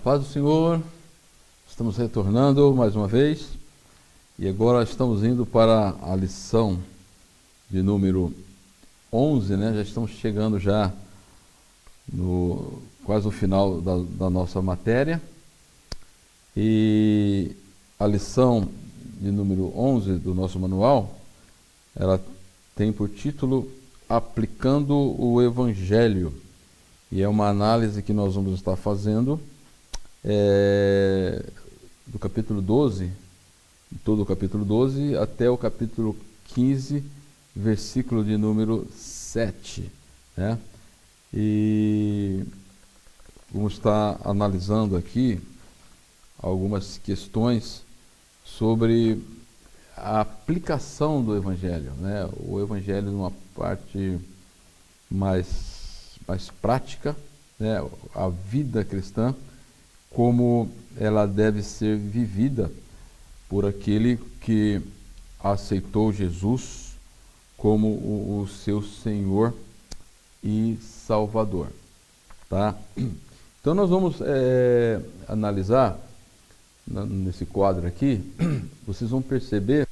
paz do Senhor, estamos retornando mais uma vez e agora estamos indo para a lição de número 11, né? Já estamos chegando já no quase o final da nossa matéria e a lição de número 11 do nosso manual, ela tem por título Aplicando o Evangelho, e é uma análise que nós vamos estar fazendo do capítulo 12, todo o capítulo 12 até o capítulo 15, versículo de número 7, né? E vamos estar analisando aqui algumas questões sobre a aplicação do Evangelho, né? O Evangelho numa parte mais prática, né? A vida cristã, como ela deve ser vivida por aquele que aceitou Jesus como o seu Senhor e Salvador, tá? Então nós vamos analisar nesse quadro aqui. Vocês vão perceber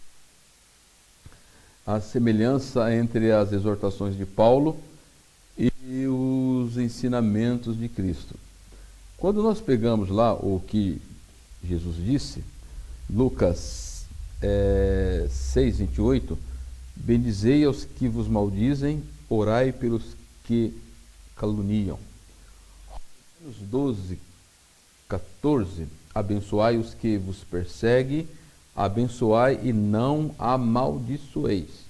a semelhança entre as exortações de Paulo e os ensinamentos de Cristo. Quando nós pegamos lá o que Jesus disse, Lucas 6:28, bendizei aos que vos maldizem, orai pelos que caluniam. Romanos 12:14, abençoai os que vos perseguem, abençoai e não amaldiçoeis.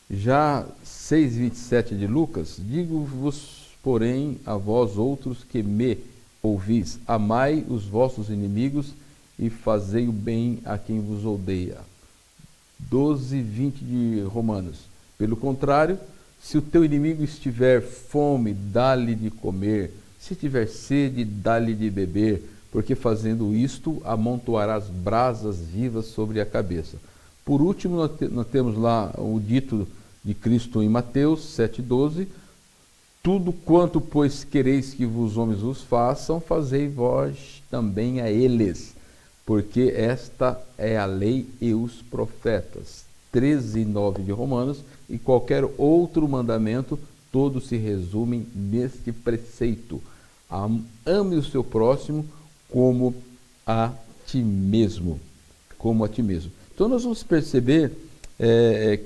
Já 6:27 de Lucas, digo-vos, porém, a vós outros que me ouvis, amai os vossos inimigos e fazei o bem a quem vos odeia. 12:20 de Romanos, pelo contrário, se o teu inimigo estiver fome, dá-lhe de comer, se tiver sede, dá-lhe de beber, porque fazendo isto, amontoarás brasas vivas sobre a cabeça. Por último, nós temos lá o dito de Cristo em Mateus 7:12, tudo quanto, pois, quereis que os homens vos façam, fazei vós também a eles, porque esta é a lei e os profetas. 13:9 de Romanos, e qualquer outro mandamento, todos se resumem neste preceito: ame o seu próximo como a ti mesmo. Como a ti mesmo. Então nós vamos perceber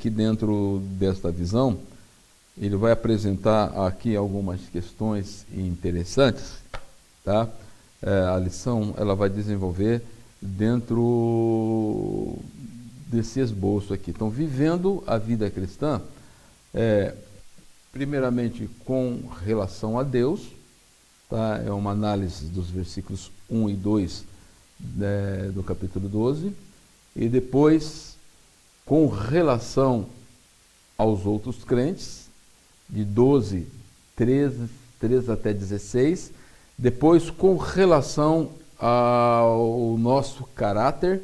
que dentro desta visão, ele vai apresentar aqui algumas questões interessantes, tá? A lição ela vai desenvolver dentro desse esboço aqui. Então, vivendo a vida cristã, primeiramente com relação a Deus, tá? É uma análise dos versículos 1 e 2 do capítulo 12, e depois com relação aos outros crentes, de 12, 13 até 16, depois com relação ao nosso caráter,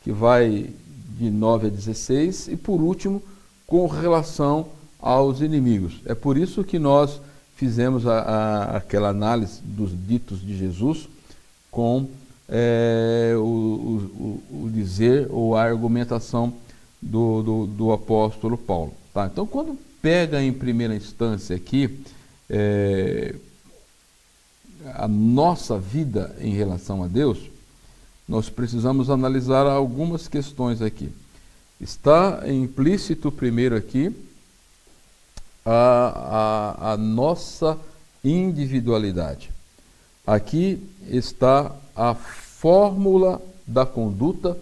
que vai de 9 a 16, e por último, com relação aos inimigos. É por isso que nós fizemos aquela análise dos ditos de Jesus com o dizer ou a argumentação do apóstolo Paulo. Tá? Então, quando pega em primeira instância aqui a nossa vida em relação a Deus, nós precisamos analisar algumas questões aqui. Está implícito primeiro aqui a nossa individualidade. Aqui está a fórmula da conduta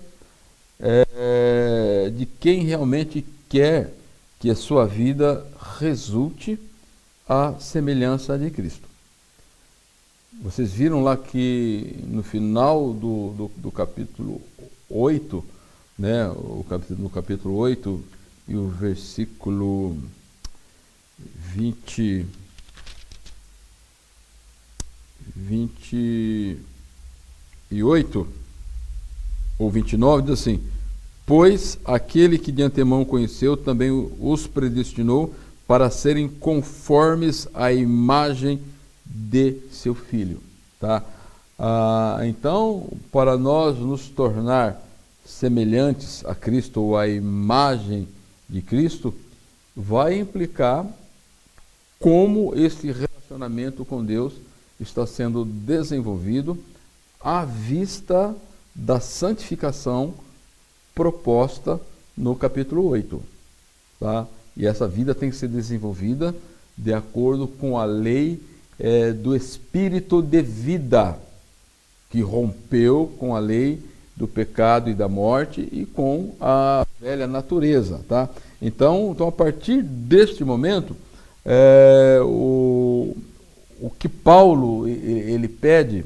de quem realmente quer que a sua vida resulte à semelhança de Cristo. Vocês viram lá que no final do capítulo 8, né, no capítulo 8 e o versículo 28 ou 29, diz assim: pois aquele que de antemão conheceu também os predestinou para serem conformes à imagem de seu filho. Tá? Então, para nós nos tornar semelhantes a Cristo ou à imagem de Cristo, vai implicar como esse relacionamento com Deus está sendo desenvolvido à vista da santificação proposta no capítulo 8. Tá? E essa vida tem que ser desenvolvida de acordo com a lei do Espírito de vida, que rompeu com a lei do pecado e da morte e com a velha natureza. Tá? Então, a partir deste momento, o que Paulo ele pede,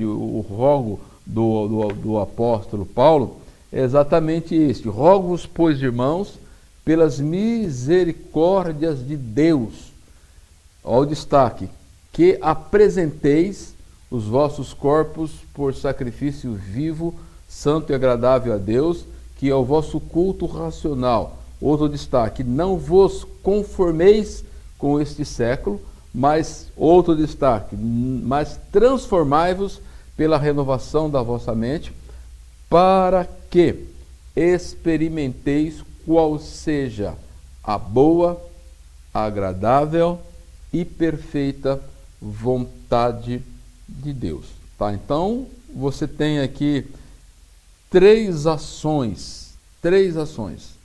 o rogo do apóstolo Paulo, é exatamente este: rogo-vos, pois, irmãos, pelas misericórdias de Deus, ao destaque, que apresenteis os vossos corpos por sacrifício vivo, santo e agradável a Deus, que é o vosso culto racional. Outro destaque: não vos conformeis com este século, mas, outro destaque, mas transformai-vos pela renovação da vossa mente, para que experimenteis qual seja a boa, agradável e perfeita vontade de Deus. Tá? Então, você tem aqui três ações.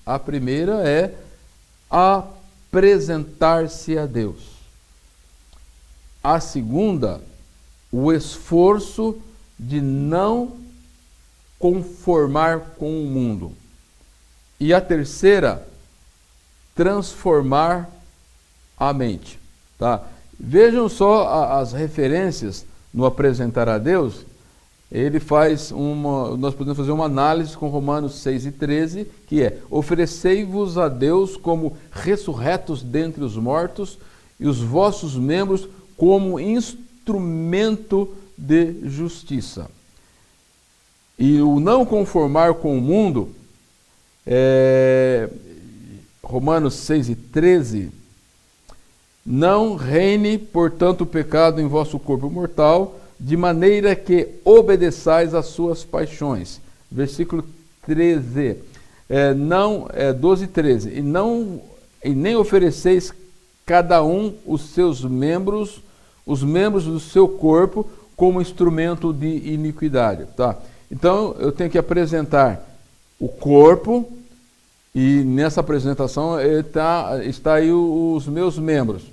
A primeira é apresentar-se a Deus. A segunda, o esforço de não conformar com o mundo. E a terceira, transformar a mente. Tá? Vejam só as referências no apresentar a Deus. Nós podemos fazer uma análise com Romanos 6:13, que é: oferecei-vos a Deus como ressurretos dentre os mortos, e os vossos membros como instrumento de justiça. E o não conformar com o mundo, Romanos 6:13, não reine, portanto, o pecado em vosso corpo mortal, de maneira que obedeçais às suas paixões. Versículo 13, 12:13, e nem ofereceis cada um os membros do seu corpo como instrumento de iniquidade. Tá? Então, eu tenho que apresentar o corpo, e nessa apresentação está aí os meus membros.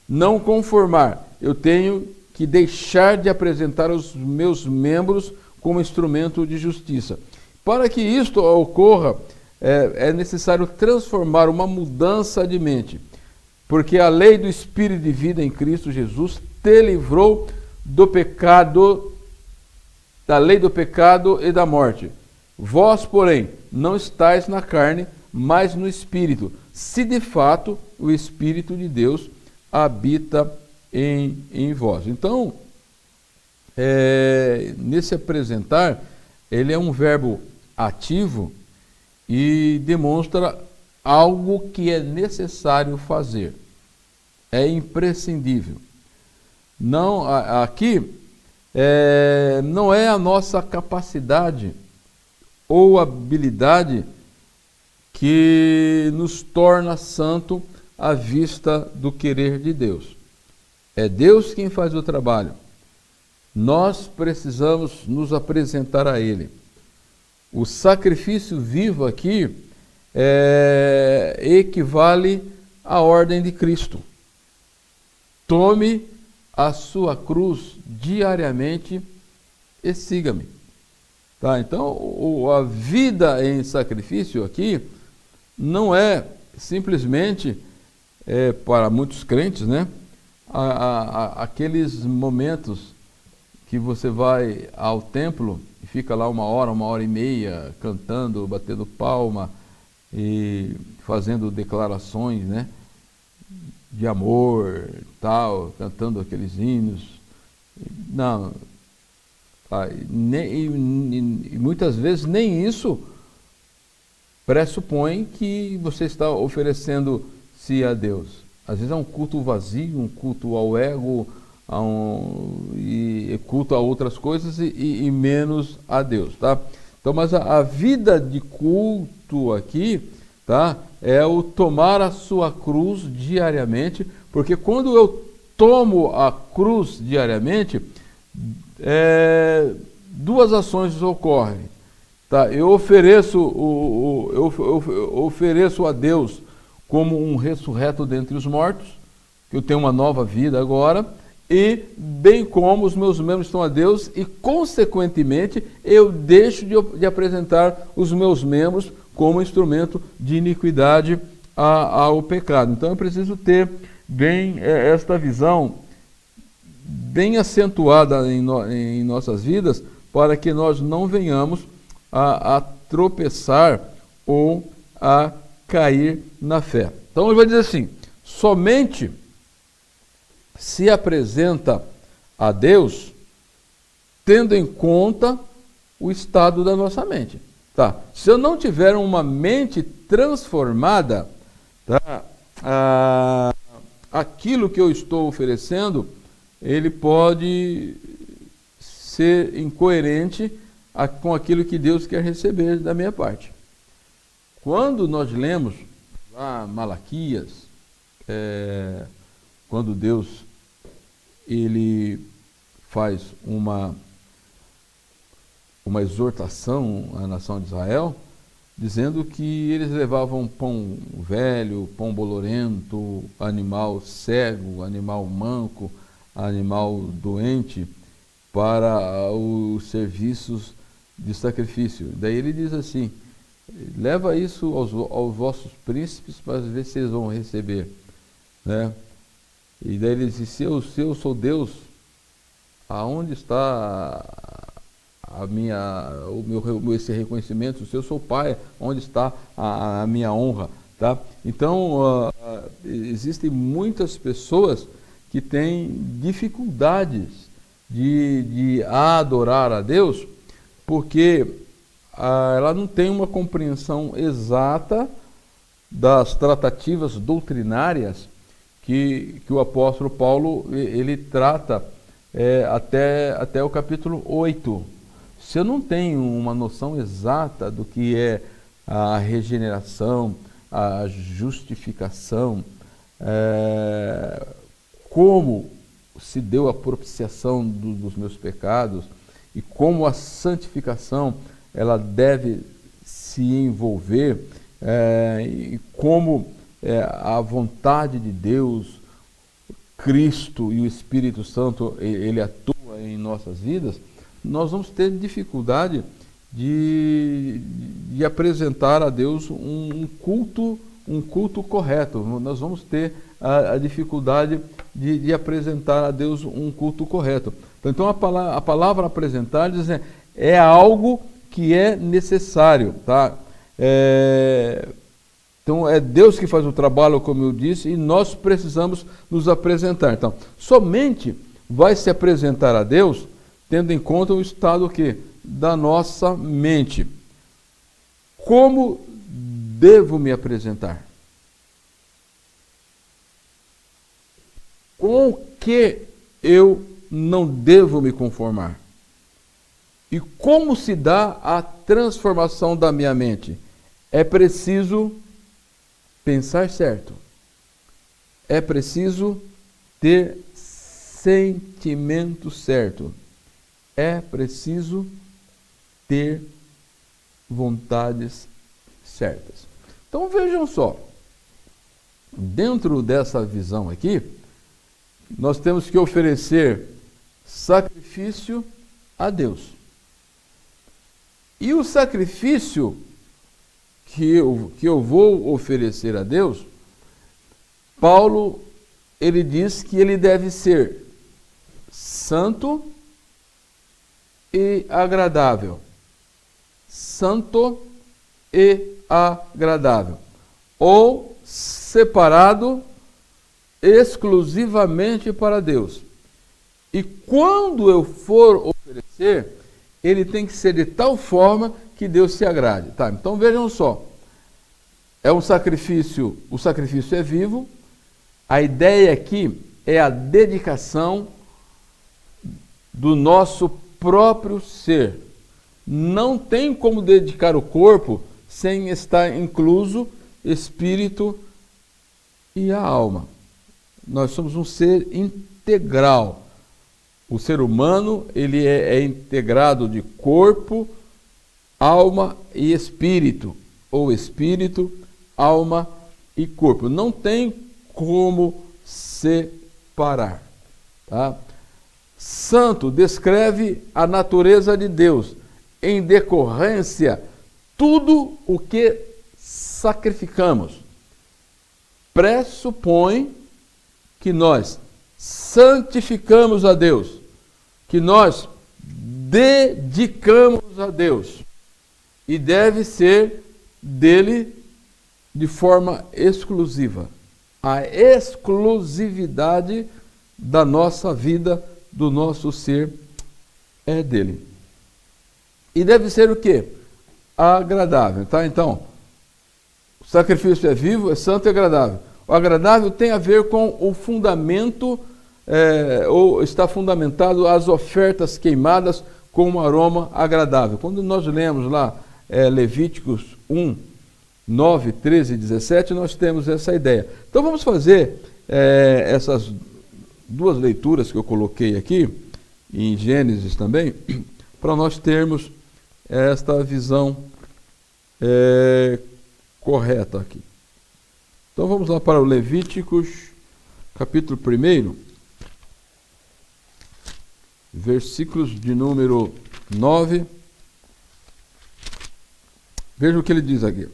Não conformar, eu tenho que deixar de apresentar os meus membros como instrumento de justiça. Para que isto ocorra, é necessário transformar, uma mudança de mente, porque a lei do Espírito de vida em Cristo Jesus te livrou do pecado, da lei do pecado e da morte. Vós, porém, não estáis na carne, mas no Espírito, se de fato o Espírito de Deus habita em vós. Então, nesse apresentar, ele é um verbo ativo e demonstra algo que é necessário fazer. É imprescindível. Não, aqui não é a nossa capacidade ou habilidade que nos torna santo à vista do querer de Deus. É Deus quem faz o trabalho. Nós precisamos nos apresentar a Ele. O sacrifício vivo aqui equivale à ordem de Cristo. Tome a sua cruz diariamente e siga-me. Tá? Então, a vida em sacrifício aqui não é simplesmente, para muitos crentes, né, aqueles momentos que você vai ao templo e fica lá 1 hora, 1 hora e meia, cantando, batendo palma e fazendo declarações, né, de amor, tal, cantando aqueles hinos. Não, e muitas vezes nem isso pressupõe que você está oferecendo-se a Deus. Às vezes é um culto vazio, um culto ao ego, e culto a outras coisas e menos a Deus, tá? Então, mas a vida de culto aqui, tá? É o tomar a sua cruz diariamente, porque quando eu tomo a cruz diariamente, duas ações ocorrem, tá? Eu ofereço a Deus como um ressurreto dentre os mortos, que eu tenho uma nova vida agora, e bem como os meus membros estão a Deus, e consequentemente eu deixo de apresentar os meus membros como instrumento de iniquidade ao pecado. Então eu preciso ter bem esta visão bem acentuada em nossas vidas, para que nós não venhamos a tropeçar ou a cair na fé. Então ele vai dizer assim: somente se apresenta a Deus tendo em conta o estado da nossa mente. Tá? Se eu não tiver uma mente transformada, tá? Aquilo que eu estou oferecendo, ele pode ser incoerente com aquilo que Deus quer receber da minha parte. Quando nós lemos lá Malaquias, quando Deus ele faz uma exortação à nação de Israel, dizendo que eles levavam pão velho, pão bolorento, animal cego, animal manco, animal doente, para os serviços de sacrifício. Daí ele diz assim: leva isso aos vossos príncipes para ver se eles vão receber, né? E daí ele diz: se eu sou Deus, aonde está esse reconhecimento? Se eu sou pai, onde está a minha honra? Tá? Então, existem muitas pessoas que têm dificuldades de adorar a Deus, porque ela não tem uma compreensão exata das tratativas doutrinárias que o apóstolo Paulo ele trata até o capítulo 8. Se eu não tenho uma noção exata do que é a regeneração, a justificação, como se deu a propiciação dos meus pecados e como a santificação ela deve se envolver, e como a vontade de Deus, Cristo e o Espírito Santo, ele atua em nossas vidas, nós vamos ter dificuldade de apresentar a Deus um culto correto. Nós vamos ter a dificuldade de apresentar a Deus um culto correto. Então a palavra apresentar diz, é algo que é necessário, tá? Então é Deus que faz o trabalho, como eu disse, e nós precisamos nos apresentar. Então, somente vai se apresentar a Deus tendo em conta o estado da nossa mente. Como devo me apresentar? Com o que eu não devo me conformar? E como se dá a transformação da minha mente? É preciso pensar certo. É preciso ter sentimento certo. É preciso ter vontades certas. Então vejam só, dentro dessa visão aqui, nós temos que oferecer sacrifício a Deus. E o sacrifício que eu vou oferecer a Deus, Paulo, ele diz que ele deve ser santo e agradável. Santo e agradável. Ou separado exclusivamente para Deus. E quando eu for oferecer, ele tem que ser de tal forma que Deus se agrade. Tá? Então vejam só, é um sacrifício, o sacrifício é vivo, a ideia aqui é a dedicação do nosso próprio ser. Não tem como dedicar o corpo sem estar incluso espírito e a alma. Nós somos um ser integral. O ser humano, ele é integrado de corpo, alma e espírito, ou espírito, alma e corpo. Não tem como separar. Tá? Santo descreve a natureza de Deus, em decorrência, tudo o que sacrificamos pressupõe que nós santificamos a Deus, que nós dedicamos a Deus, e deve ser dele de forma exclusiva. A exclusividade da nossa vida, do nosso ser, é dele. E deve ser o quê? Agradável, tá? Então, o sacrifício é vivo, é santo e agradável. O agradável tem a ver com o fundamento, ou está fundamentado as ofertas queimadas com um aroma agradável. Quando nós lemos lá Levíticos 1, 9, 13 e 17, nós temos essa ideia. Então vamos fazer essas duas leituras que eu coloquei aqui, em Gênesis também, para nós termos esta visão correta aqui. Então vamos lá para o Levíticos, capítulo 1, versículos de número 9. Veja o que ele diz aqui.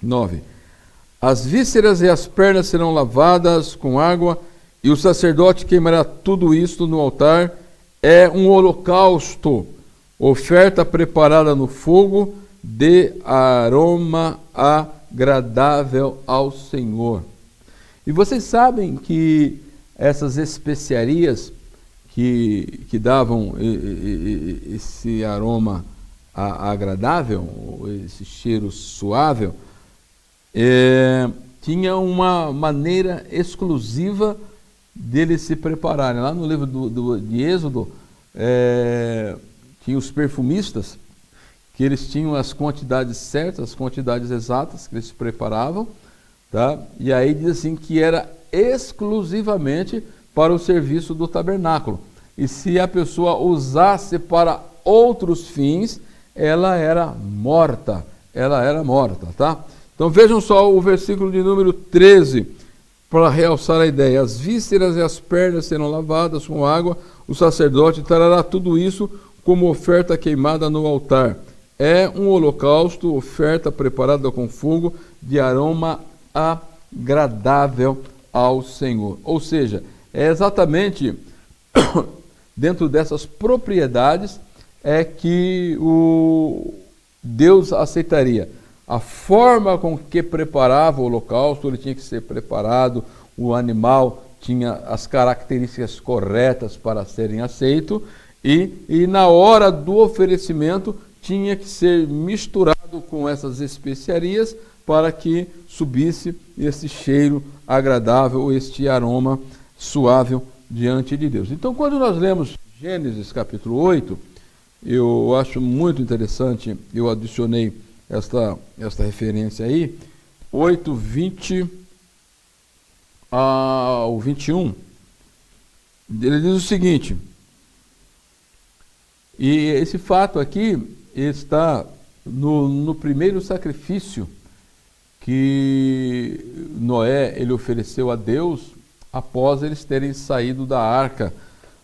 9. As vísceras e as pernas serão lavadas com água, e o sacerdote queimará tudo isto no altar. É um holocausto, oferta preparada no fogo, de aroma agradável ao Senhor. E vocês sabem que essas especiarias que davam esse aroma agradável, esse cheiro suave, tinha uma maneira exclusiva deles se prepararem. Lá no livro de Êxodo, tinha os perfumistas, que eles tinham as quantidades certas, as quantidades exatas que eles se preparavam, tá? E aí diz assim que era exclusivamente para o serviço do tabernáculo. E se a pessoa usasse para outros fins, ela era morta, tá? Então vejam só o versículo de número 13, para realçar a ideia. As vísceras e as pernas serão lavadas com água, o sacerdote trará tudo isso como oferta queimada no altar. É um holocausto, oferta preparada com fogo, de aroma agradável ao Senhor. Ou seja, é exatamente dentro dessas propriedades que o Deus aceitaria. A forma com que preparava o holocausto, ele tinha que ser preparado, o animal tinha as características corretas para serem aceito, e na hora do oferecimento tinha que ser misturado com essas especiarias para que subisse esse cheiro agradável, este aroma suave diante de Deus. Então, quando nós lemos Gênesis capítulo 8, eu acho muito interessante, eu adicionei esta referência aí, 8, 20 ao 21, ele diz o seguinte, e esse fato aqui está no primeiro sacrifício que Noé ele ofereceu a Deus após eles terem saído da arca,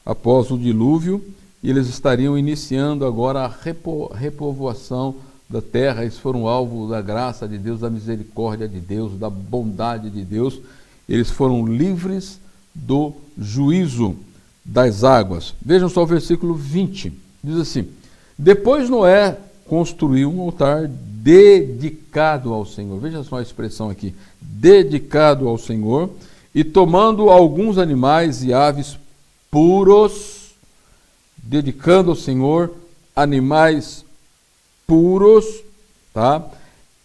após o dilúvio, e eles estariam iniciando agora a repovoação da terra. Eles foram alvo da graça de Deus, da misericórdia de Deus, da bondade de Deus. Eles foram livres do juízo das águas. Vejam só o versículo 20. Diz assim: depois Noé construiu um altar dedicado ao Senhor. Veja só a expressão aqui. Dedicado ao Senhor. E tomando alguns animais e aves puros, dedicando ao Senhor animais puros, tá?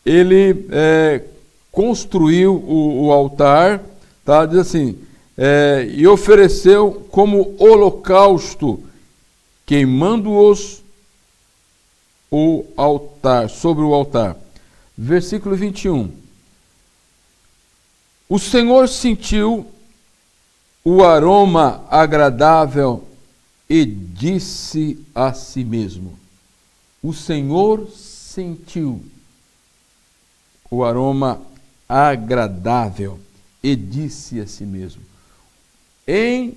Ele construiu o altar, tá? Diz assim, e ofereceu como holocausto, queimando-os sobre o altar. Versículo 21. O Senhor sentiu o aroma agradável e disse a si mesmo. O Senhor sentiu o aroma agradável e disse a si mesmo. Em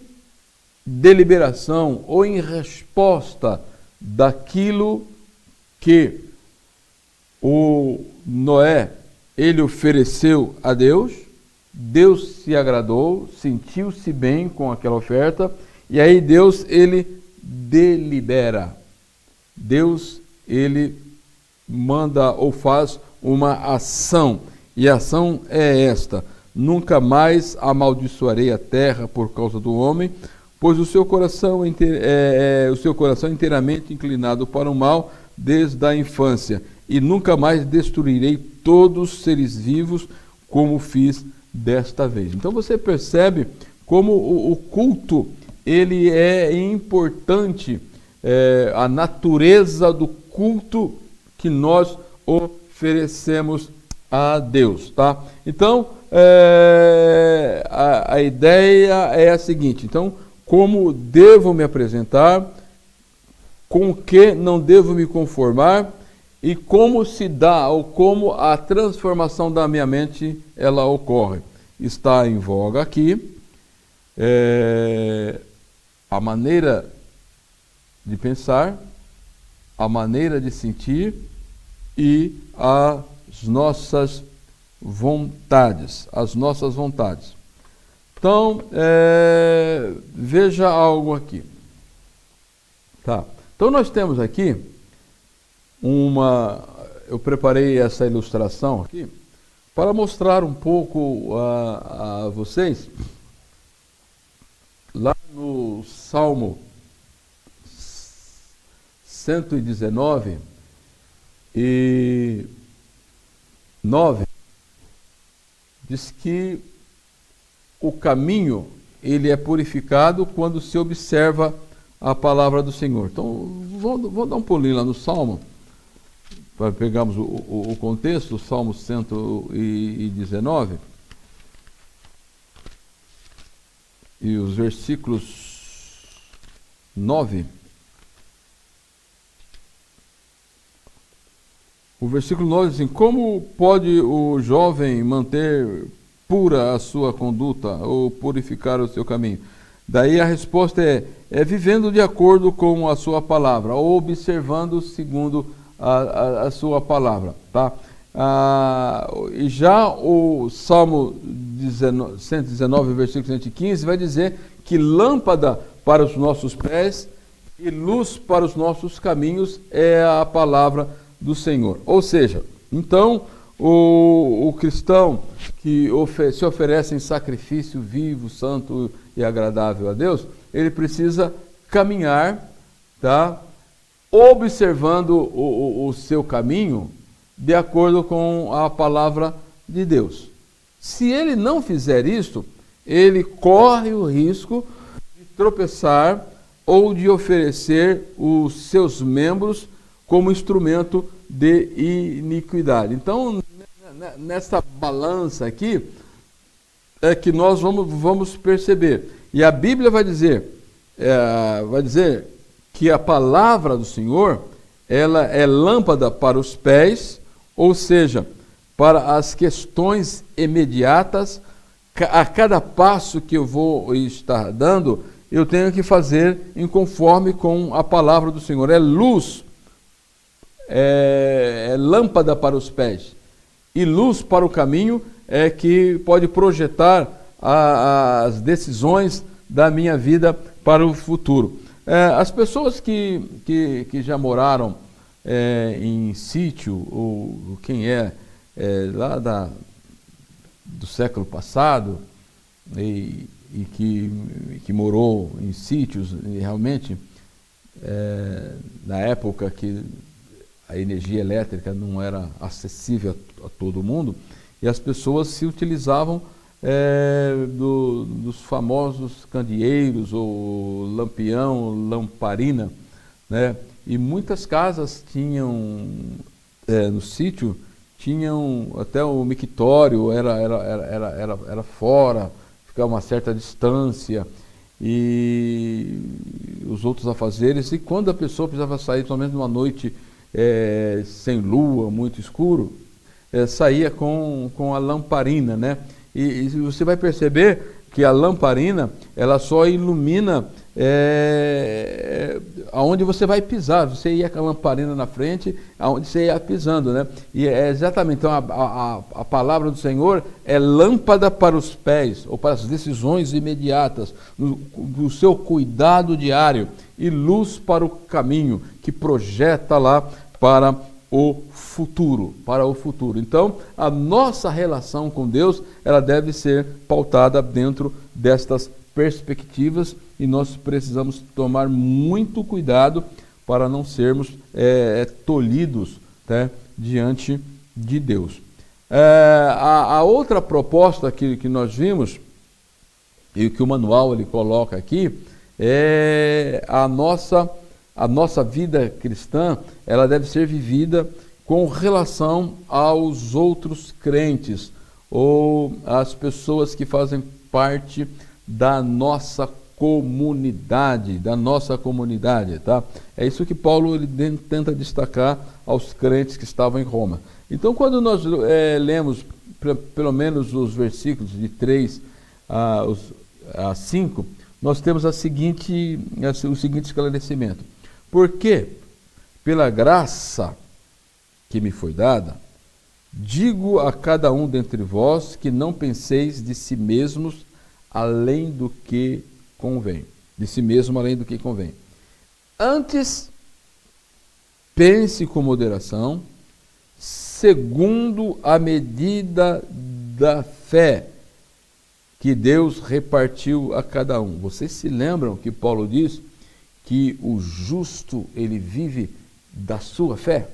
deliberação ou em resposta daquilo que o Noé, ele ofereceu a Deus, Deus se agradou, sentiu-se bem com aquela oferta, e aí Deus, ele delibera. Deus, ele manda ou faz uma ação, e a ação é esta: nunca mais amaldiçoarei a terra por causa do homem, pois o seu coração é inteiramente inclinado para o mal desde a infância, e nunca mais destruirei todos os seres vivos como fiz desta vez. Então você percebe como o culto ele é importante, a natureza do culto que nós oferecemos a Deus, tá? Então a ideia é a seguinte: então, como devo me apresentar, com o que não devo me conformar, e como se dá, ou como a transformação da minha mente ela ocorre. Está em voga aqui a maneira de pensar, a maneira de sentir e as nossas vontades, Então, veja algo aqui. Tá. Então, nós temos aqui eu preparei essa ilustração aqui para mostrar um pouco a vocês, lá no Salmo 119 e 9, diz que o caminho ele é purificado quando se observa a palavra do Senhor. Então, vou dar um pulinho lá no Salmo, para pegarmos o contexto, o Salmo 119, e os versículos 9. O versículo 9 diz assim: como pode o jovem manter pura a sua conduta ou purificar o seu caminho? Daí a resposta é vivendo de acordo com a sua palavra, ou observando segundo a sua palavra, tá? E já o Salmo 119, versículo 115, vai dizer que lâmpada para os nossos pés e luz para os nossos caminhos é a palavra do Senhor. Ou seja, então, o cristão que se oferece em sacrifício vivo, santo e agradável a Deus, ele precisa caminhar, tá? Observando o seu caminho de acordo com a palavra de Deus. Se ele não fizer isto, ele corre o risco de tropeçar ou de oferecer os seus membros como instrumento de iniquidade. Então, nessa balança aqui, é que nós vamos perceber. E a Bíblia vai dizer que a palavra do Senhor, ela é lâmpada para os pés, ou seja, para as questões imediatas. A cada passo que eu vou estar dando, eu tenho que fazer em conforme com a palavra do Senhor. É luz, é lâmpada para os pés, e luz para o caminho é que pode projetar as decisões da minha vida para o futuro. As pessoas que já moraram em sítio, ou quem lá do século passado, e que morou em sítios, e realmente, na época que a energia elétrica não era acessível a todo mundo, e as pessoas se utilizavam dos famosos candeeiros, ou lampião, lamparina, né? E muitas casas tinham, no sítio, tinham até o mictório, era fora, ficava uma certa distância, e os outros afazeres, e quando a pessoa precisava sair, pelo menos numa noite sem lua, muito escuro, saía com a lamparina, né? E você vai perceber que a lamparina, ela só ilumina aonde você vai pisar. Você ia com a lamparina na frente, aonde você ia pisando, né? E é exatamente, então a palavra do Senhor é lâmpada para os pés, ou para as decisões imediatas, no seu cuidado diário, e luz para o caminho, que projeta lá para o futuro, Então, a nossa relação com Deus, ela deve ser pautada dentro destas perspectivas, e nós precisamos tomar muito cuidado para não sermos tolhidos, né, diante de Deus. A outra proposta que nós vimos, e que o manual ele coloca aqui, é a nossa vida cristã, ela deve ser vivida com relação aos outros crentes, ou às pessoas que fazem parte da nossa comunidade, tá? É isso que Paulo ele tenta destacar aos crentes que estavam em Roma. Então, quando nós lemos pelo menos os versículos de 3 a 5, nós temos o seguinte esclarecimento. Porque, pela graça que me foi dada, digo a cada um dentre vós que não penseis de si mesmos além do que convém. De si mesmo além do que convém. Antes, pense com moderação, segundo a medida da fé que Deus repartiu a cada um. Vocês se lembram que Paulo diz que o justo, ele vive da sua fé?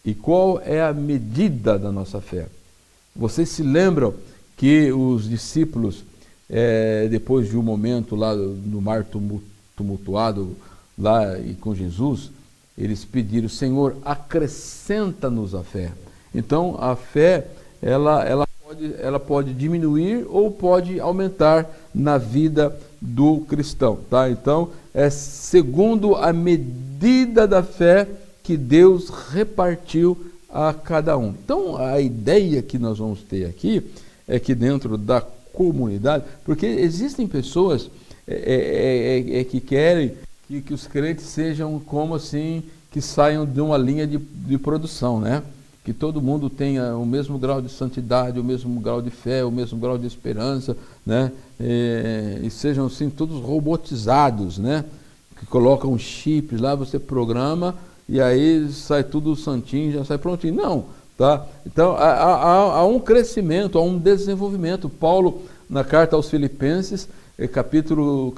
E qual é a medida da nossa fé? Vocês se lembram que os discípulos, depois de um momento lá no mar tumultuado, lá e com Jesus, eles pediram: Senhor, acrescenta-nos a fé. Então, a fé, ela pode diminuir ou pode aumentar na vida do cristão, tá? Então, é segundo a medida da fé que Deus repartiu a cada um. Então, a ideia que nós vamos ter aqui é que dentro da comunidade, porque existem pessoas que querem que os crentes sejam como assim, que saiam de uma linha de produção, né? Que todo mundo tenha o mesmo grau de santidade, o mesmo grau de fé, o mesmo grau de esperança, né? E sejam assim todos robotizados, né? Que colocam chips lá, você programa e aí sai tudo santinho, já sai prontinho. Não, tá? Então há um crescimento, há um desenvolvimento. Paulo, na carta aos Filipenses, capítulo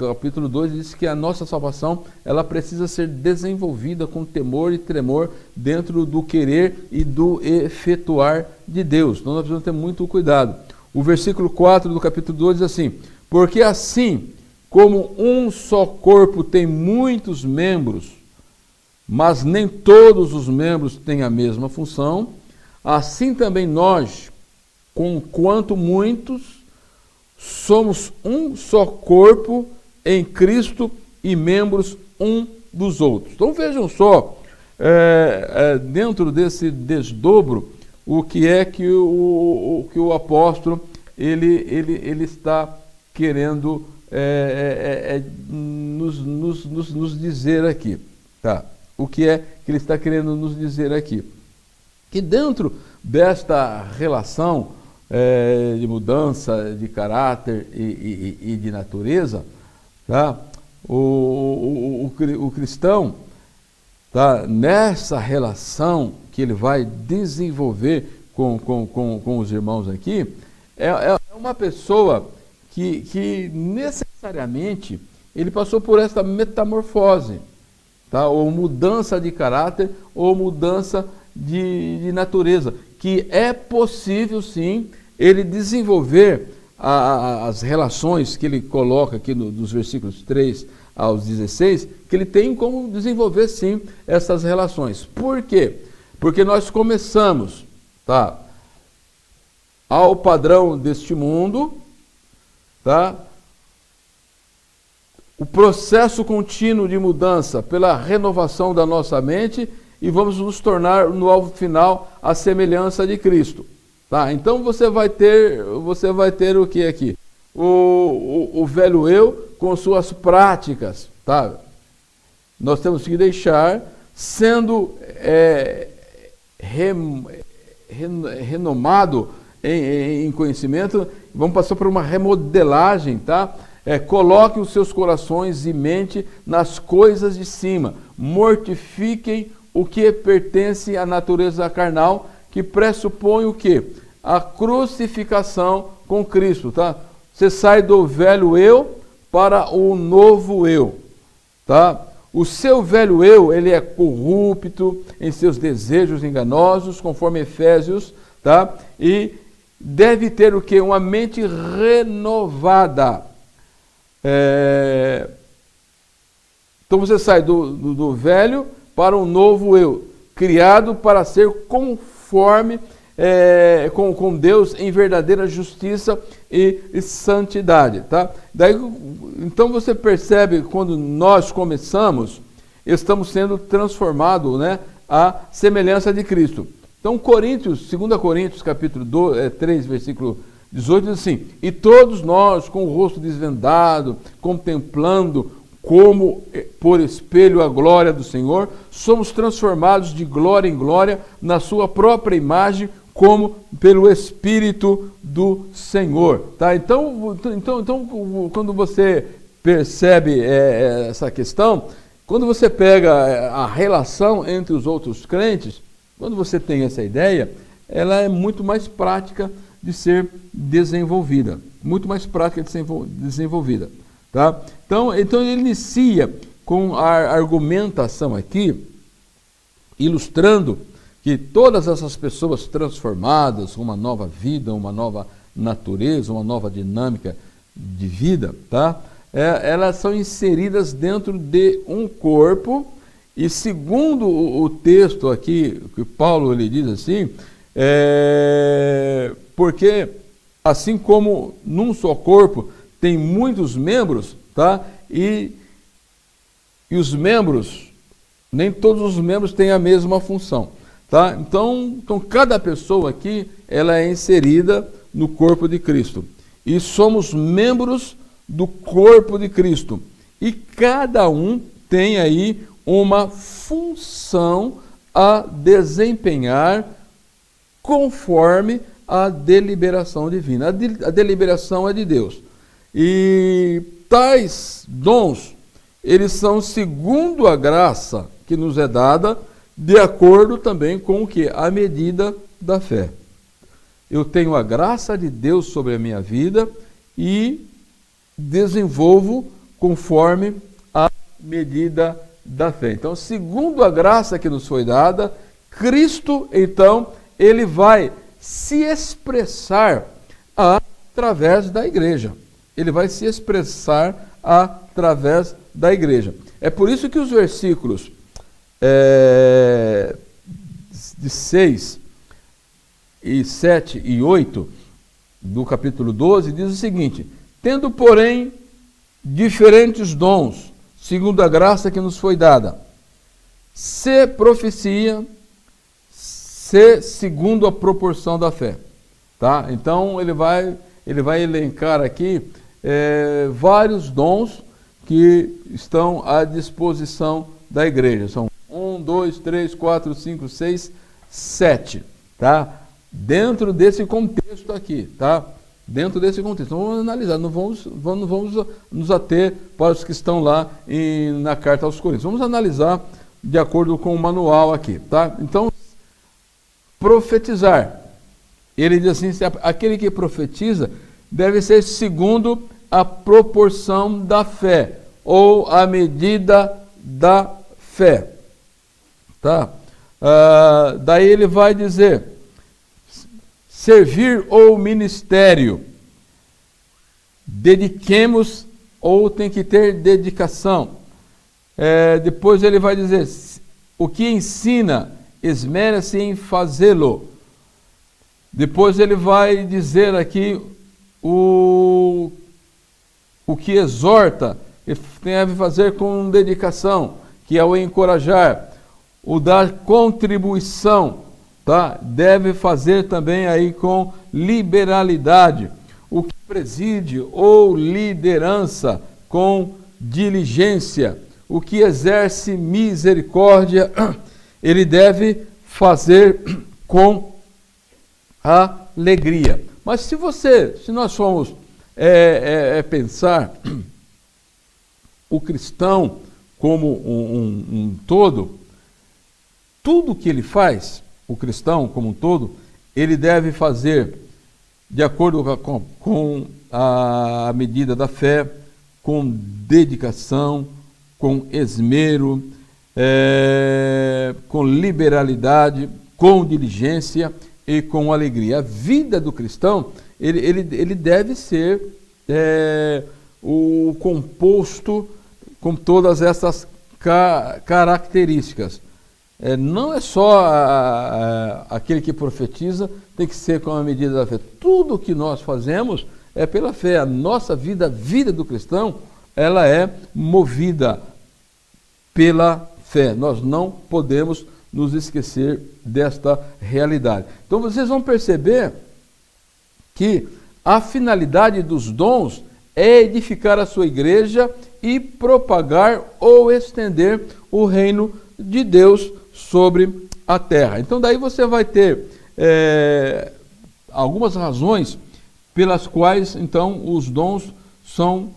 2, diz que a nossa salvação, ela precisa ser desenvolvida com temor e tremor dentro do querer e do efetuar de Deus. Então nós precisamos ter muito cuidado. O versículo 4 do capítulo 2 diz assim: porque assim como um só corpo tem muitos membros, mas nem todos os membros têm a mesma função, assim também nós, conquanto muitos, somos um só corpo em Cristo e membros um dos outros. Então vejam só, dentro desse desdobro, o que é que o apóstolo ele está querendo nos dizer aqui, tá? O que é que ele está querendo nos dizer aqui? Que dentro desta relação de mudança de caráter e de natureza, tá? O cristão, tá? Nessa relação que ele vai desenvolver com os irmãos aqui, é uma pessoa que necessariamente ele passou por essa metamorfose, tá? Ou mudança de caráter, ou mudança de natureza, que é possível sim ele desenvolver as relações que ele coloca aqui dos versículos 3 aos 16, que ele tem como desenvolver sim essas relações. Por quê? Porque nós começamos, tá, ao padrão deste mundo, tá? O processo contínuo de mudança pela renovação da nossa mente, e vamos nos tornar no alvo final a semelhança de Cristo, tá? Então você vai ter o que aqui? O velho eu com suas práticas, tá? Nós temos que deixar sendo renomado em conhecimento. Vamos passar por uma remodelagem, tá? Coloque os seus corações e mente nas coisas de cima. Mortifiquem o que pertence à natureza carnal, que pressupõe o quê? A crucificação com Cristo, tá? Você sai do velho eu para o novo eu, tá? O seu velho eu, ele é corrupto em seus desejos enganosos, conforme Efésios, tá? E deve ter o quê? Uma mente renovada. Então você sai do velho para um novo eu, criado para ser conforme com Deus em verdadeira justiça e santidade, tá? Daí, então você percebe, quando nós começamos, estamos sendo transformados, né, à semelhança de Cristo. Então 2 Coríntios capítulo 3, versículo 18 diz assim: e todos nós, com o rosto desvendado, contemplando como por espelho a glória do Senhor, somos transformados de glória em glória na sua própria imagem, como pelo Espírito do Senhor, tá? Então quando você percebe essa questão, quando você pega a relação entre os outros crentes, quando você tem essa ideia, ela é muito mais prática de ser desenvolvida, muito mais prática de ser desenvolvida, tá? Então ele inicia com a argumentação aqui, ilustrando que todas essas pessoas transformadas, uma nova vida, uma nova natureza, uma nova dinâmica de vida, tá? Elas são inseridas dentro de um corpo, e segundo o texto aqui, que Paulo ele diz assim, porque assim como num só corpo tem muitos membros, tá? E os membros, nem todos os membros têm a mesma função, tá? Então cada pessoa aqui, ela é inserida no corpo de Cristo. E somos membros do corpo de Cristo. E cada um tem aí uma função a desempenhar conforme a deliberação divina. A deliberação é de Deus. E tais dons, eles são segundo a graça que nos é dada, de acordo também com o que? A medida da fé. Eu tenho a graça de Deus sobre a minha vida e desenvolvo conforme a medida da fé. Então, segundo a graça que nos foi dada, Cristo, então, ele vai se expressar através da igreja. Ele vai se expressar através da igreja. É por isso que os versículos de 6 e 7 e 8 do capítulo 12 diz o seguinte: tendo, porém, diferentes dons, segundo a graça que nos foi dada, se profecia, se segundo a proporção da fé. Tá? Então ele vai elencar aqui vários dons que estão à disposição da igreja. São 1, 2, 3, 4, 5, 6, 7. Tá? Dentro desse contexto aqui, tá? Dentro desse contexto. Então vamos analisar, não vamos nos ater para os que estão lá na carta aos Coríntios. Vamos analisar de acordo com o manual aqui, tá? Então, profetizar. Ele diz assim: aquele que profetiza deve ser segundo a proporção da fé, ou a medida da fé. Tá? Daí ele vai dizer: servir ou ministério. Dediquemos ou tem que ter dedicação. Depois ele vai dizer, o que ensina, esmera-se em fazê-lo. Depois ele vai dizer aqui o que exorta, deve fazer com dedicação, que é o encorajar, o dar contribuição, tá? Deve fazer também aí com liberalidade, o que preside ou liderança com diligência, o que exerce misericórdia, ele deve fazer com alegria. Mas se nós formos pensar o cristão como um todo, tudo que ele faz, o cristão como um todo, ele deve fazer de acordo com a medida da fé, com dedicação, com esmero, com liberalidade, com diligência e com alegria. A vida do cristão, ele deve ser o composto com todas essas características. Não é só aquele que profetiza, tem que ser com a medida da fé. Tudo que nós fazemos é pela fé. A nossa vida, a vida do cristão, ela é movida pela fé. Nós não podemos nos esquecer desta realidade. Então vocês vão perceber que a finalidade dos dons é edificar a sua igreja e propagar ou estender o reino de Deus sobre a terra. Então daí você vai ter algumas razões pelas quais então os dons são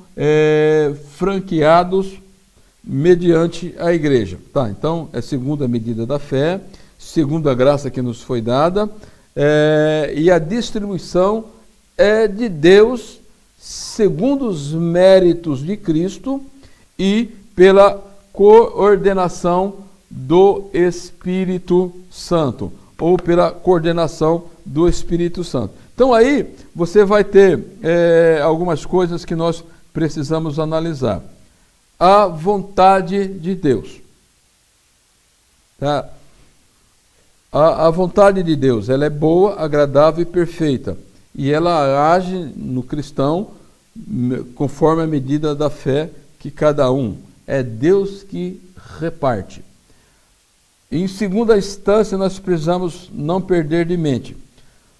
franqueados mediante a igreja. Tá, então é segundo a medida da fé, segundo a graça que nos foi dada, e a distribuição é de Deus segundo os méritos de Cristo e pela coordenação do Espírito Santo, ou pela coordenação do Espírito Santo. Então aí você vai ter algumas coisas que nós precisamos analisar. A vontade de Deus. Tá? A vontade de Deus, ela é boa, agradável e perfeita. E ela age no cristão conforme a medida da fé que cada um. É Deus que reparte. Em segunda instância, nós precisamos não perder de mente.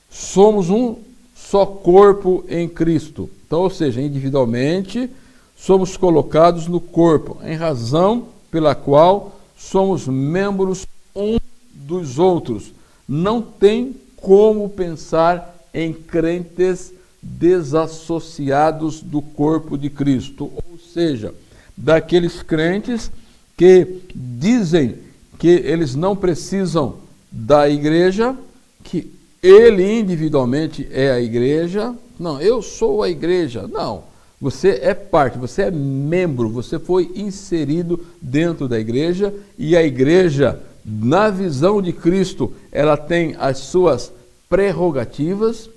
Somos um só corpo em Cristo. Então, ou seja, individualmente, somos colocados no corpo, em razão pela qual somos membros uns dos outros. Não tem como pensar em crentes desassociados do corpo de Cristo, ou seja, daqueles crentes que dizem que eles não precisam da igreja, que ele individualmente é a igreja. Não, eu sou a igreja. Não, você é parte, você é membro, você foi inserido dentro da igreja, e a igreja, na visão de Cristo, ela tem as suas prerrogativas,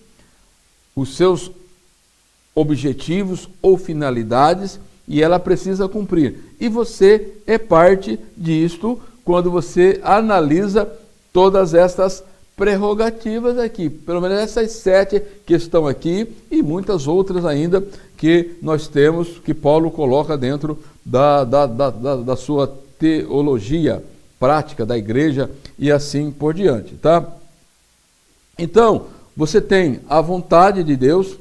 os seus objetivos ou finalidades, e ela precisa cumprir. E você é parte disto quando você analisa todas essas prerrogativas aqui, pelo menos essas 7 que estão aqui, e muitas outras ainda que nós temos, que Paulo coloca dentro da sua teologia prática da igreja e assim por diante, tá? Então, você tem a vontade de Deus,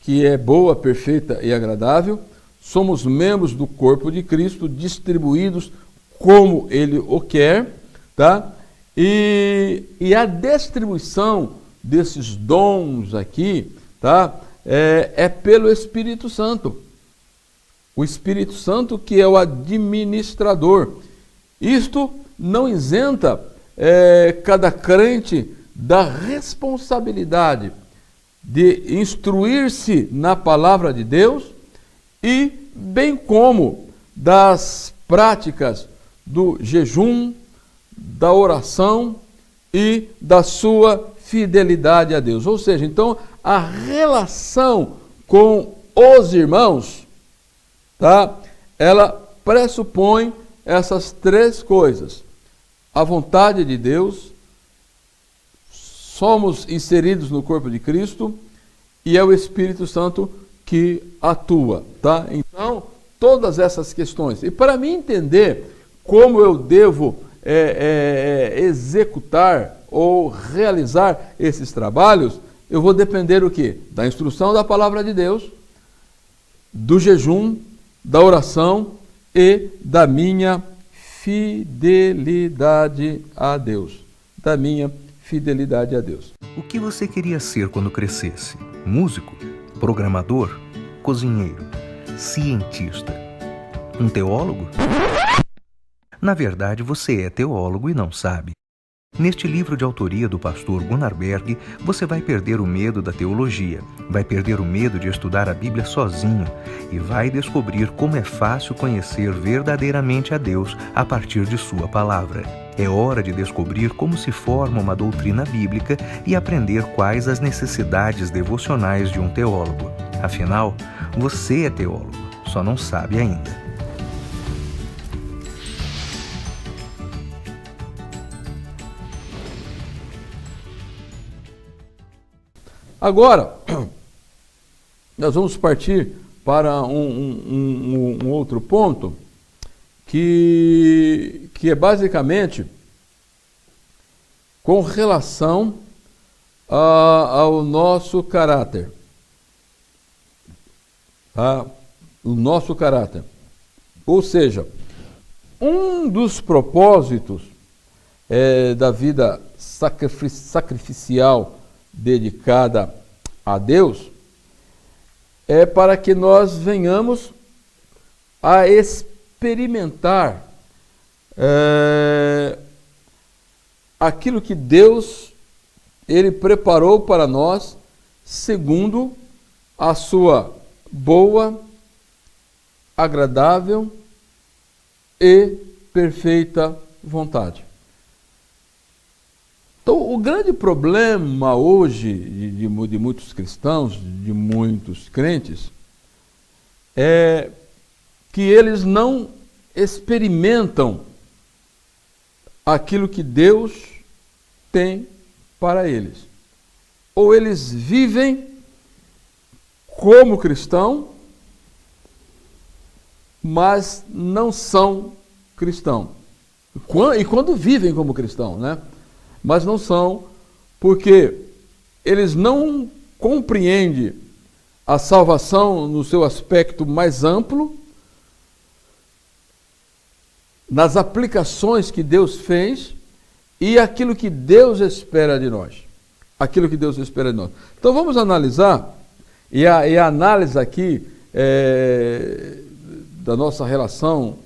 que é boa, perfeita e agradável. Somos membros do corpo de Cristo, distribuídos como Ele o quer, tá? E a distribuição desses dons aqui, tá? É pelo Espírito Santo. O Espírito Santo que é o administrador. Isto não isenta cada crente da responsabilidade de instruir-se na palavra de Deus e bem como das práticas do jejum, da oração e da sua fidelidade a Deus. Ou seja, então, a relação com os irmãos, tá? Ela pressupõe essas três coisas. A vontade de Deus, somos inseridos no corpo de Cristo e é o Espírito Santo que atua, tá? Então, todas essas questões. E para mim entender como eu devo executar ou realizar esses trabalhos, eu vou depender o quê? Da instrução da palavra de Deus, do jejum, da oração e da minha fidelidade a Deus. Da minha fidelidade a Deus. O que você queria ser quando crescesse? Músico? Programador? Cozinheiro? Cientista? Um teólogo? Na verdade, você é teólogo e não sabe. Neste livro de autoria do pastor Gunnar Berg, você vai perder o medo da teologia, vai perder o medo de estudar a Bíblia sozinho e vai descobrir como é fácil conhecer verdadeiramente a Deus a partir de sua palavra. É hora de descobrir como se forma uma doutrina bíblica e aprender quais as necessidades devocionais de um teólogo. Afinal, você é teólogo, só não sabe ainda. Agora, nós vamos partir para um outro ponto, que é basicamente com relação ao nosso caráter. Tá? O nosso caráter. Ou seja, um dos propósitos da vida sacrificial dedicada a Deus é para que nós venhamos a experimentar aquilo que Deus ele preparou para nós segundo a sua boa, agradável e perfeita vontade. Então, o grande problema hoje de muitos cristãos, de muitos crentes, é que eles não experimentam aquilo que Deus tem para eles. Ou eles vivem como cristão, mas não são cristão. E quando vivem como cristão, né? Mas não são, porque eles não compreendem a salvação no seu aspecto mais amplo, nas aplicações que Deus fez e aquilo que Deus espera de nós. Aquilo que Deus espera de nós. Então vamos analisar, e a análise aqui da nossa relação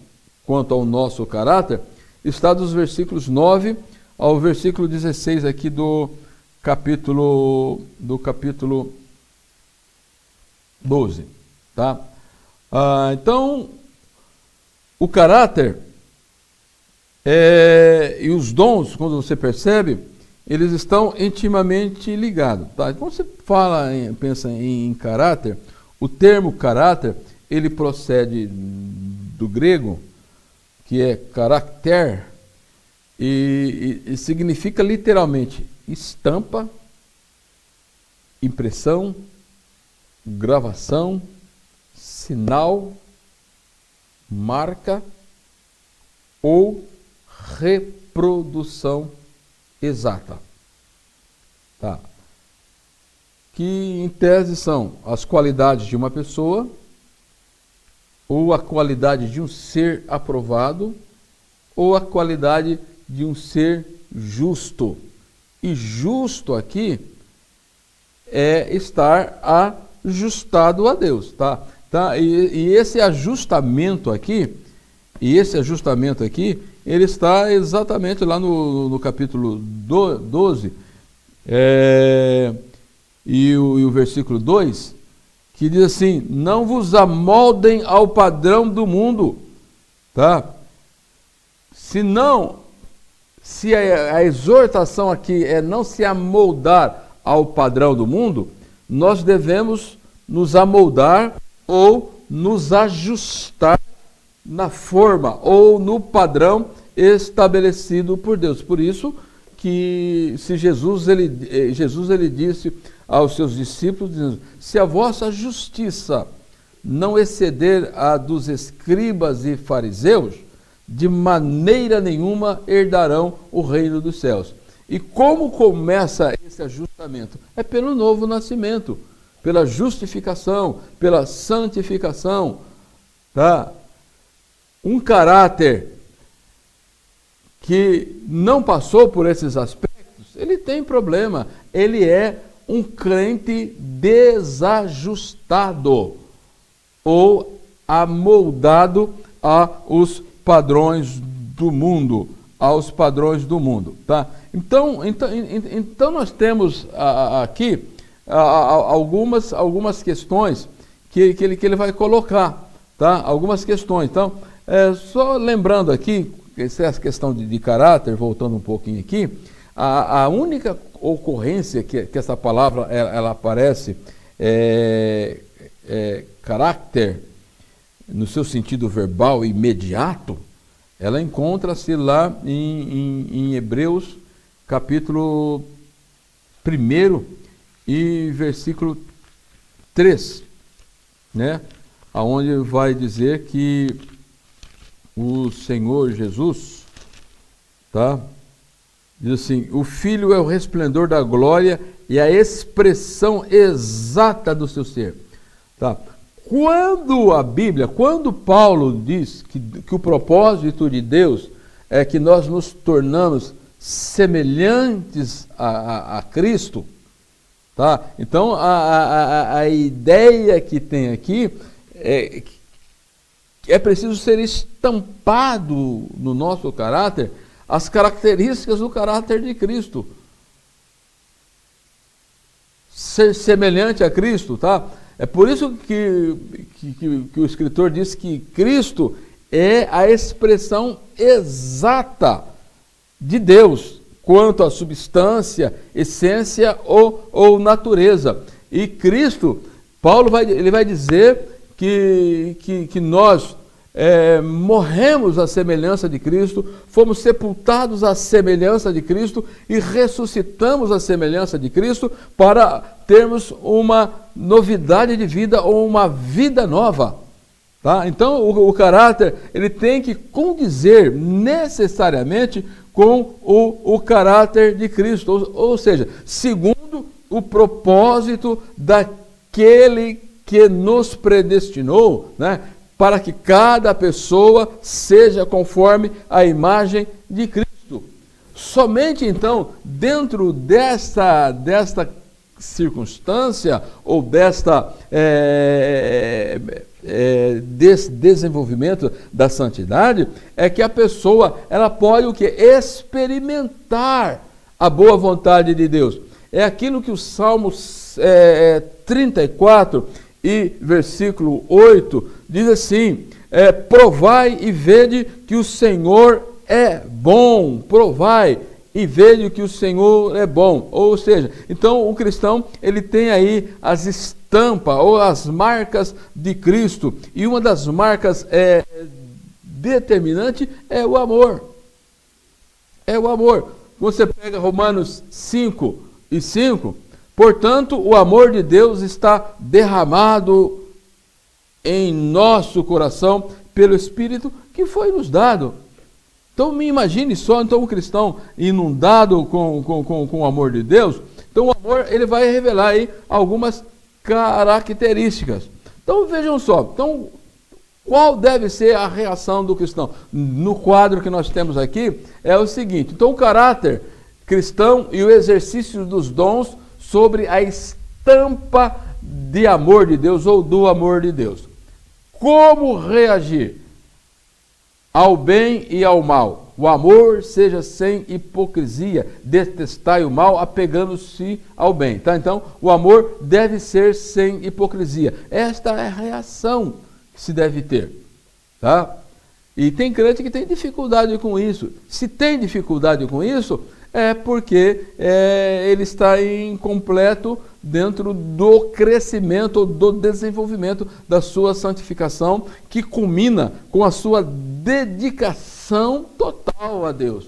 quanto ao nosso caráter está dos versículos 9 ao versículo 16 aqui do capítulo 12, tá? Então, o caráter e os dons, quando você percebe, eles estão intimamente ligados, tá? Quando você pensa em caráter, o termo caráter, ele procede do grego, que é caracter, e significa literalmente estampa, impressão, gravação, sinal, marca ou reprodução exata. Tá? Que em tese são as qualidades de uma pessoa ou a qualidade de um ser aprovado ou a qualidade de um ser justo. E justo aqui é estar ajustado a Deus, tá? E esse ajustamento aqui, ele está exatamente lá no capítulo 12, e o versículo 2, que diz assim: não vos amoldem ao padrão do mundo, tá? Senão, se a exortação aqui é não se amoldar ao padrão do mundo, nós devemos nos amoldar ou nos ajustar na forma ou no padrão estabelecido por Deus. Por isso que Jesus ele disse aos seus discípulos, dizendo, se a vossa justiça não exceder a dos escribas e fariseus, de maneira nenhuma herdarão o reino dos céus. E como começa esse ajustamento? É pelo novo nascimento, pela justificação, pela santificação, tá? Um caráter que não passou por esses aspectos, ele tem problema. Ele é um crente desajustado ou amoldado aos padrões do mundo, tá? Então nós temos aqui algumas questões que ele vai colocar, tá? Algumas questões. Então, só lembrando aqui, essa questão de caráter, voltando um pouquinho aqui, a única ocorrência que essa palavra ela aparece caráter, no seu sentido verbal imediato, ela encontra-se lá em Hebreus, capítulo 1 e versículo 3, né? Onde vai dizer que o Senhor Jesus, tá? Diz assim, o Filho é o resplendor da glória e a expressão exata do seu ser, tá? Quando Paulo diz que o propósito de Deus é que nós nos tornamos semelhantes a Cristo, tá? Então a ideia que tem aqui é preciso ser estampado no nosso caráter as características do caráter de Cristo. Ser semelhante a Cristo, tá? É por isso que o escritor diz que Cristo é a expressão exata de Deus quanto à substância, essência ou natureza. E Cristo, Paulo vai dizer que nós morremos à semelhança de Cristo, fomos sepultados à semelhança de Cristo e ressuscitamos à semelhança de Cristo para termos uma novidade de vida ou uma vida nova. Tá? Então o caráter ele tem que condizer necessariamente com o caráter de Cristo, ou seja, segundo o propósito daquele que nos predestinou, né? Para que cada pessoa seja conforme a imagem de Cristo. Somente então, dentro desta circunstância, ou desse desenvolvimento da santidade, é que a pessoa ela pode o quê? Experimentar a boa vontade de Deus. É aquilo que o Salmo 34 e versículo 8 diz assim, provai e vede que o Senhor é bom, provai e vede que o Senhor é bom. Ou seja, então o cristão ele tem aí as estampas ou as marcas de Cristo, e uma das marcas determinante é o amor. É o amor. Você pega Romanos 5:5, portanto, o amor de Deus está derramado em nosso coração pelo Espírito que foi nos dado. Então me imagine só, então um cristão inundado com o amor de Deus, então o amor ele vai revelar aí algumas características. Então vejam só, então qual deve ser a reação do cristão? No quadro que nós temos aqui é o seguinte, então o caráter cristão e o exercício dos dons sobre a estampa de amor de Deus ou do amor de Deus. Como reagir ao bem e ao mal? O amor seja sem hipocrisia, detestai o mal, apegando-se ao bem. Tá? Então, o amor deve ser sem hipocrisia. Esta é a reação que se deve ter. Tá? E tem crente que tem dificuldade com isso. Se tem dificuldade com isso, é porque ele está incompleto dentro do crescimento, do desenvolvimento da sua santificação, que culmina com a sua dedicação total a Deus.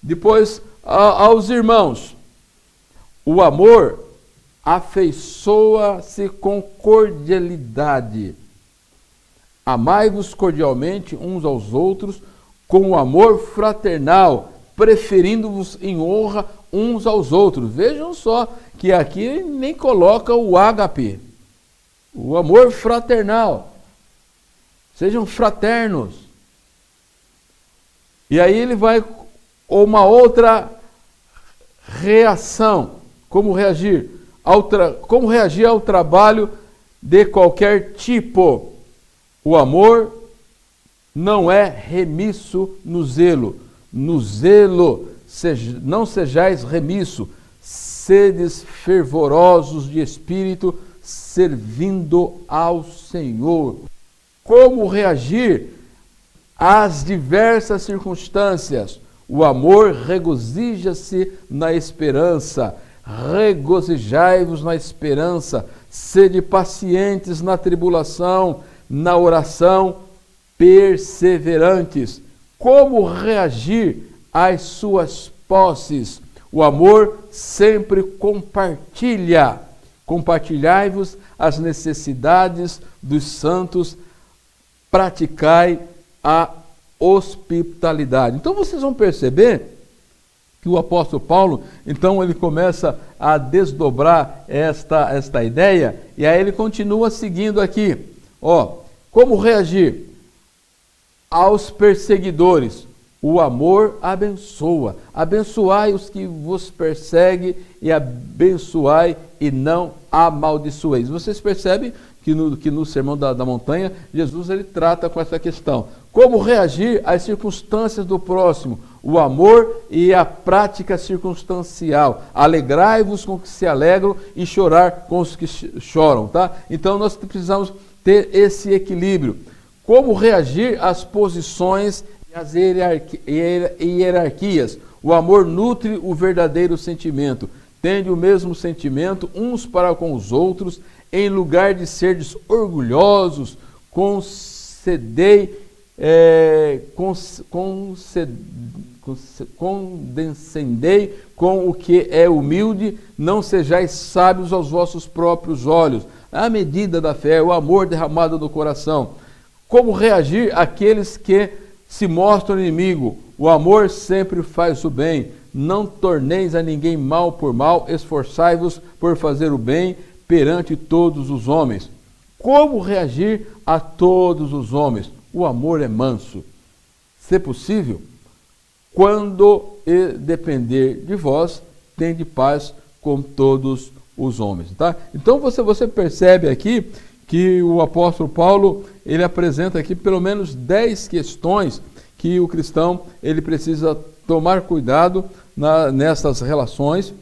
Depois, aos irmãos, o amor afeiçoa-se com cordialidade. Amai-vos cordialmente uns aos outros, com o amor fraternal, preferindo-vos em honra uns aos outros. Vejam só que aqui nem coloca o ágape, o amor fraternal. Sejam fraternos. E aí ele vai uma outra reação. Como reagir? Como reagir ao trabalho de qualquer tipo? O amor não é remisso no zelo. No zelo, não sejais remisso, sedes fervorosos de espírito, servindo ao Senhor. Como reagir às diversas circunstâncias? O amor regozija-se na esperança. Regozijai-vos na esperança, sede pacientes na tribulação, na oração, perseverantes. Como reagir às suas posses? O amor sempre compartilha. Compartilhai-vos as necessidades dos santos, praticai a hospitalidade. Então vocês vão perceber que o apóstolo Paulo, então ele começa a desdobrar esta ideia, e aí ele continua seguindo aqui. Como reagir aos perseguidores? O amor abençoa. Abençoai os que vos perseguem e abençoai e não amaldiçoeis. Vocês percebem que no Sermão da Montanha, Jesus ele trata com essa questão. Como reagir às circunstâncias do próximo? O amor e a prática circunstancial. Alegrai-vos com os que se alegram e chorar com os que choram, tá? Então nós precisamos ter esse equilíbrio. Como reagir às posições e às hierarquias? O amor nutre o verdadeiro sentimento. Tende o mesmo sentimento uns para com os outros, em lugar de serdes orgulhosos, condescendei com o que é humilde, não sejais sábios aos vossos próprios olhos. A medida da fé, o amor derramado no coração. Como reagir àqueles que se mostram inimigo? O amor sempre faz o bem. Não torneis a ninguém mal por mal, esforçai-vos por fazer o bem perante todos os homens. Como reagir a todos os homens? O amor é manso. Se possível, quando depender de vós, tende paz com todos os homens. Tá? Então você percebe aqui que o apóstolo Paulo ele apresenta aqui pelo menos 10 questões que o cristão ele precisa tomar cuidado nessas relações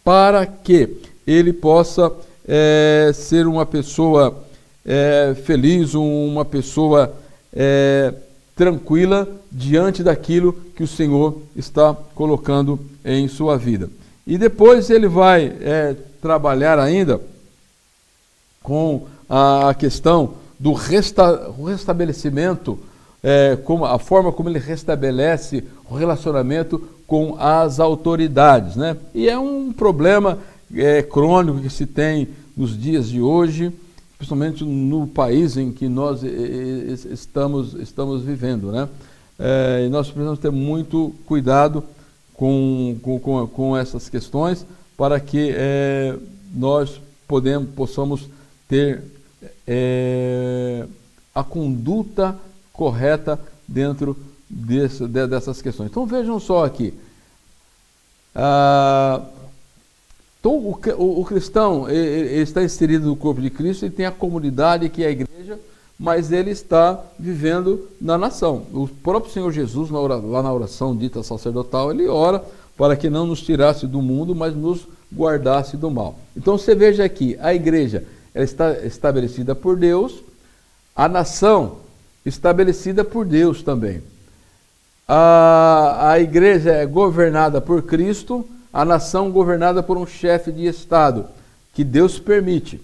para que ele possa ser uma pessoa feliz, uma pessoa tranquila diante daquilo que o Senhor está colocando em sua vida. E depois ele vai trabalhar ainda com a questão do restabelecimento, como a forma como ele restabelece o relacionamento com as autoridades, né? E é um problema crônico que se tem nos dias de hoje, principalmente no país em que nós estamos vivendo, né? E nós precisamos ter muito cuidado com essas questões para que nós possamos ter a conduta correta dentro dessas questões. Então vejam só aqui. Então o cristão ele está inserido no corpo de Cristo, ele tem a comunidade que é a igreja, mas ele está vivendo na nação. O próprio Senhor Jesus, lá na oração dita sacerdotal, ele ora para que não nos tirasse do mundo, mas nos guardasse do mal. Então você veja aqui, a igreja ela está estabelecida por Deus, a nação estabelecida por Deus também. A igreja é governada por Cristo, a nação governada por um chefe de Estado, que Deus permite.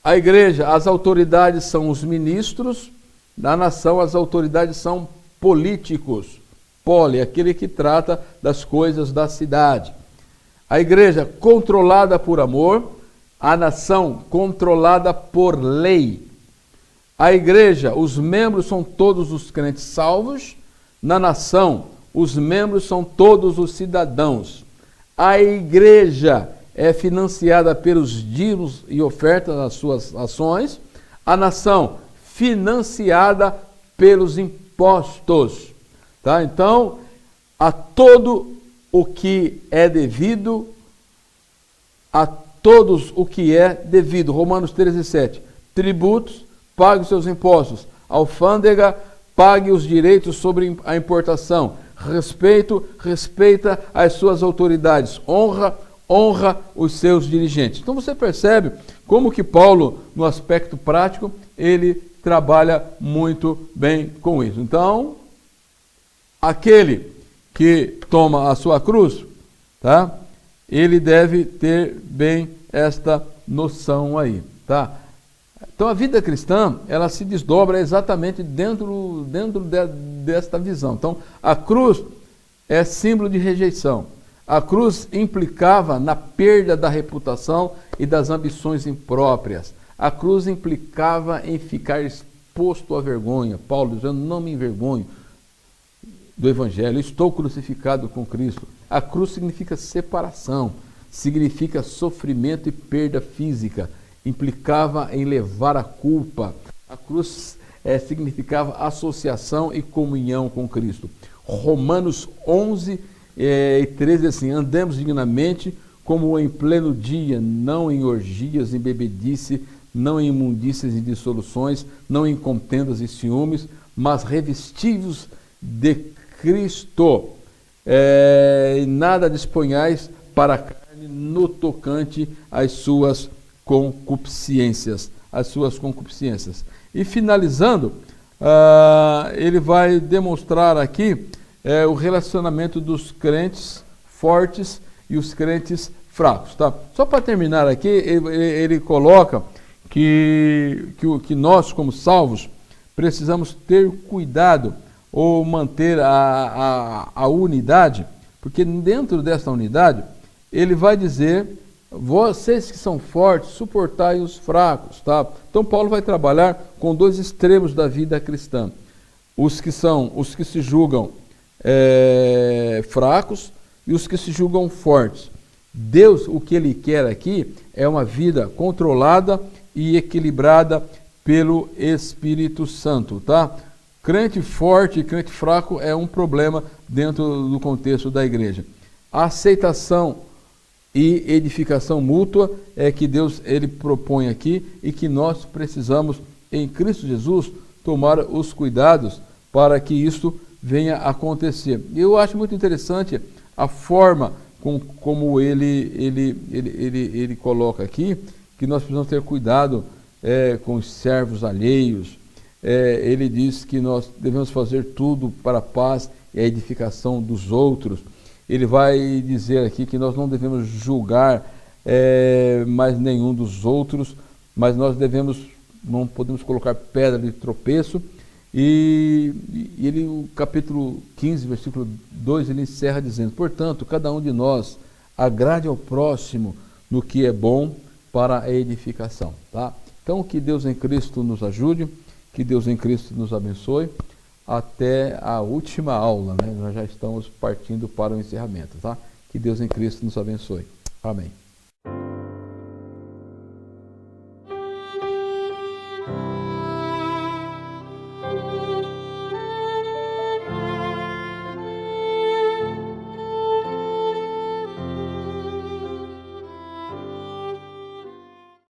A igreja, as autoridades são os ministros, na nação as autoridades são políticos, aquele que trata das coisas da cidade. A igreja controlada por amor, a nação controlada por lei. A igreja, os membros são todos os crentes salvos, na nação, os membros são todos os cidadãos. A igreja é financiada pelos dízimos e ofertas das suas ações, a nação financiada pelos impostos. Tá? Então, a todo o que é devido, a todos o que é devido. Romanos 13:7. Tributos, pague os seus impostos. Alfândega, pague os direitos sobre a importação. Respeita as suas autoridades. Honra os seus dirigentes. Então você percebe como que Paulo, no aspecto prático, ele trabalha muito bem com isso. Então, aquele que toma a sua cruz, tá? Ele deve ter bem esta noção aí, tá? Então a vida cristã, ela se desdobra exatamente dentro desta visão. Então a cruz é símbolo de rejeição. A cruz implicava na perda da reputação e das ambições impróprias. A cruz implicava em ficar exposto à vergonha. Paulo dizendo, não me envergonho do Evangelho, estou crucificado com Cristo. A cruz significa separação, significa sofrimento e perda física, implicava em levar a culpa. A cruz significava associação e comunhão com Cristo. Romanos 11:13 assim, andemos dignamente como em pleno dia, não em orgias, em bebedice, não em imundícias e dissoluções, não em contendas e ciúmes, mas revestivos de Cristo. Nada disponhais para a carne no tocante às suas concupiscências. E finalizando, ele vai demonstrar aqui o relacionamento dos crentes fortes e os crentes fracos. Tá? Só para terminar aqui, ele coloca que nós, como salvos, precisamos ter cuidado ou manter a unidade, porque dentro dessa unidade, ele vai dizer, vocês que são fortes, suportai os fracos. Tá? Então Paulo vai trabalhar com dois extremos da vida cristã. Os que se julgam fracos e os que se julgam fortes. Deus, o que ele quer aqui é uma vida controlada e equilibrada pelo Espírito Santo, tá? Crente forte e crente fraco é um problema dentro do contexto da igreja. A aceitação e edificação mútua é que Deus ele propõe aqui e que nós precisamos, em Cristo Jesus, tomar os cuidados para que isso venha a acontecer. Eu acho muito interessante a forma como ele coloca aqui, que nós precisamos ter cuidado com os servos alheios. Ele diz que nós devemos fazer tudo para a paz e a edificação dos outros. Ele vai dizer aqui que nós não devemos julgar mais nenhum dos outros, mas nós não podemos colocar pedra de tropeço. E ele, o capítulo 15, versículo 2, ele encerra dizendo, portanto, cada um de nós agrade ao próximo no que é bom para a edificação. Tá? Então, que Deus em Cristo nos ajude, que Deus em Cristo nos abençoe. Até a última aula, né? Nós já estamos partindo para o encerramento. Tá? Que Deus em Cristo nos abençoe. Amém.